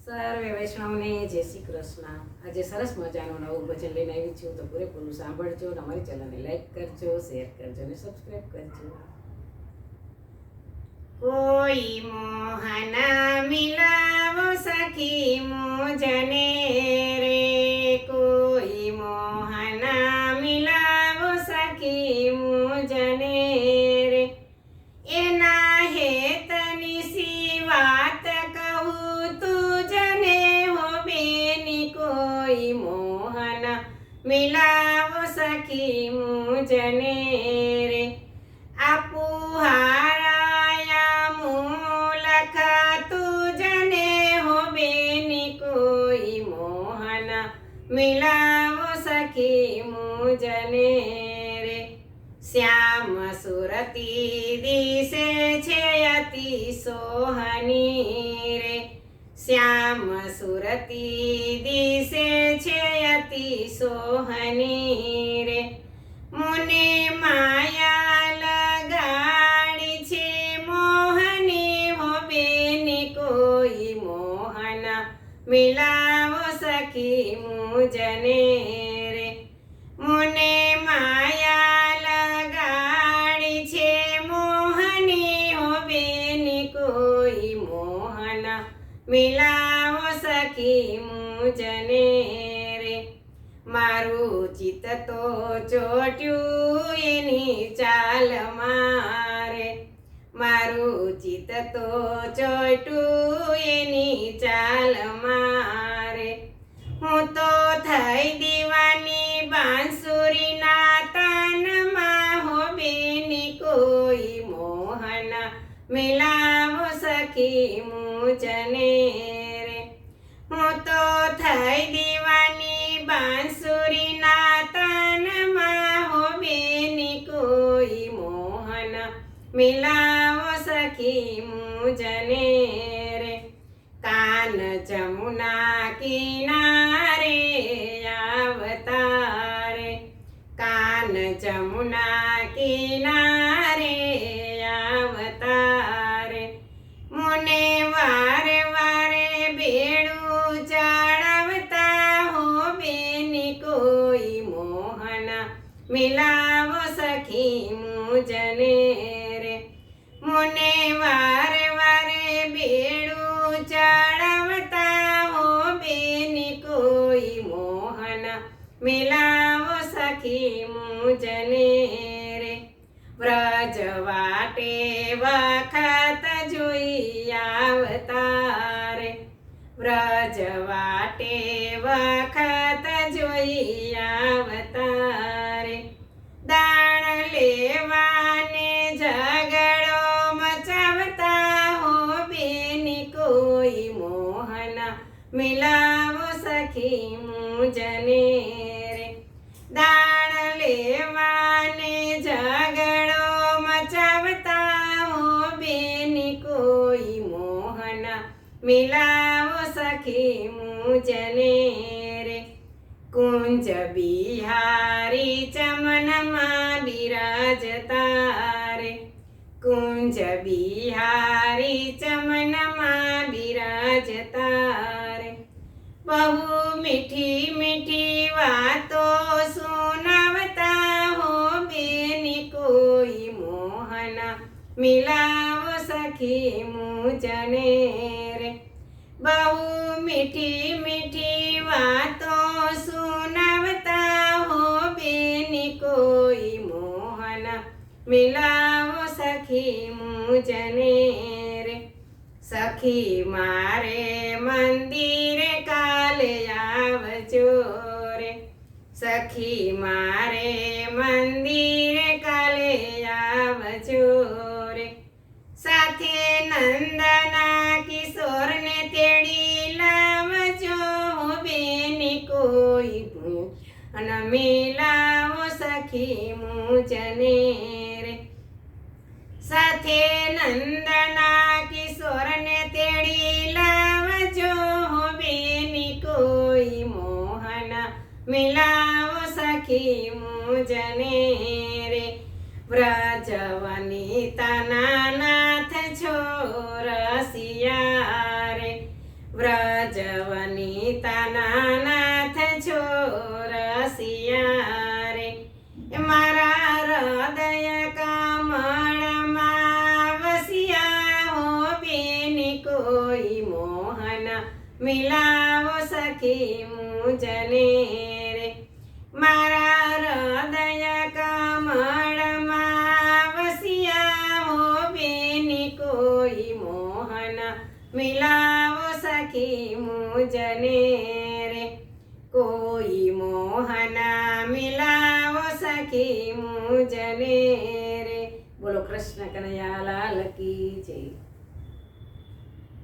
સર્વે વૈષ્ણવને જય શ્રી કૃષ્ણ। આજે સરસ મજાનું નવું ભજન લઈને આવી છું, તો પૂરેપૂરું સાંભળજો અને અમારી ચેનલને લાઈક કરજો, શેર કરજો અને સબસ્ક્રાઈબ કરજો। કોઈ મોહના મિલાવો સખી મુજને રે, કોઈ મોહના મિલાવો સખી મુજને રે, એના હેતની સી વાત કહું તુજને હો બેની, કોઈ મોહના મિલાવો સખી મુજને રે। આપુ હારાયા મૂલખ તુજને હો બેની, કોઈ મોહના મિલાવો સખી મુજને રે। શ્યામ સુરતી દિશે છે અતિ સોહની રે, શ્યામ સુરતી દિશે છે અતિ સોહની રે। મુને માયા લગાડી છે મોહની હો બેની, કોઈ મોહના મિલાવો સખી મુજને રે। મુને માયા લગાડી છે મોહની હો બેની, કોઈ મોહના મિલાવો સખી મુજને રે। મારું ચિત્ત તો ચોટ્યું એની ચાલ મારે, મારું ચિત્ત તો ચોટ્યું એની ચાલ મારે। હું તો થઈ દીવાની બાંસુરીના તાનમાં હો બેની, કોઈ મોહના મિલાવો સખી મુજને રે। હું તો થઈ દીવાની બાંસુરીના તાનમાં હો બેની, કોઈ મોહના મિલાવો સખી મુજને રે। કાન જમુના કિનારે આવતારે, કાન જમુના કિનારે આવતારે। મુને વારે વારે બેડું ચડાવતા હો બેની, કોઈ મોહના મિલાવો સખી મુજને રે। મુને વારે વારે બેડું ચડાવતા હો બેની, કોઈ મોહના મિલાવો સખી મુજને રે। વ્રજ વાટે વખત જોઈ આવતારે, વ્રજ વાટે વખત જોઈ આવતારે। દાણ લેવાને ઝઘડો મચાવતા હો બેની, કોઈ મોહના મિલાવો સખી મુજને રે। દાણ લેવાને ઝઘડો મચાવતા હો બેની, કોઈ મોહના મિલાવો સખી મુજને રે। કુંજ બિહારી ચમનમાં બિરાજતા રે, કુંજ બિહારી ચમનમાં બિરાજતા રે। બહુ મીઠી મીઠી વાતો સુનાવતા હો બેની, કોઈ મોહના મિલાવો સખી મુજને રે। બહુ મીઠી મીઠી વાતો સુનાવતા હો બેની, કોઈ મોહના મિલાવો સખી મુજને રે। સખી મારે મંદિરે કાલે આવજો રે, સખી મારે મંદિરે કાલે આવજો રે। સાથે નંદના કિશોરને તેડી લાવજો હો બેની, કોઈ અને મિલાવો સખી મુજને રે। સાથે નંદના કિશોરને તેડી લાવજો હો બેની, કોઈ મોહના મિલાવો સખી મુજને રે। વ્રજ વનિતાના નાથ છો રસિયા રે, વ્રજ મિલાવો સખી મુજને રે મારા હૃદય કમળમાં વસિયા હો બેની કોઈ મોહન મિલાવો સખી મુજને રે કોઈ મોહન મિલાવો સખી મુજને રે. બોલો કૃષ્ણ કનૈયા લાલ કી જય.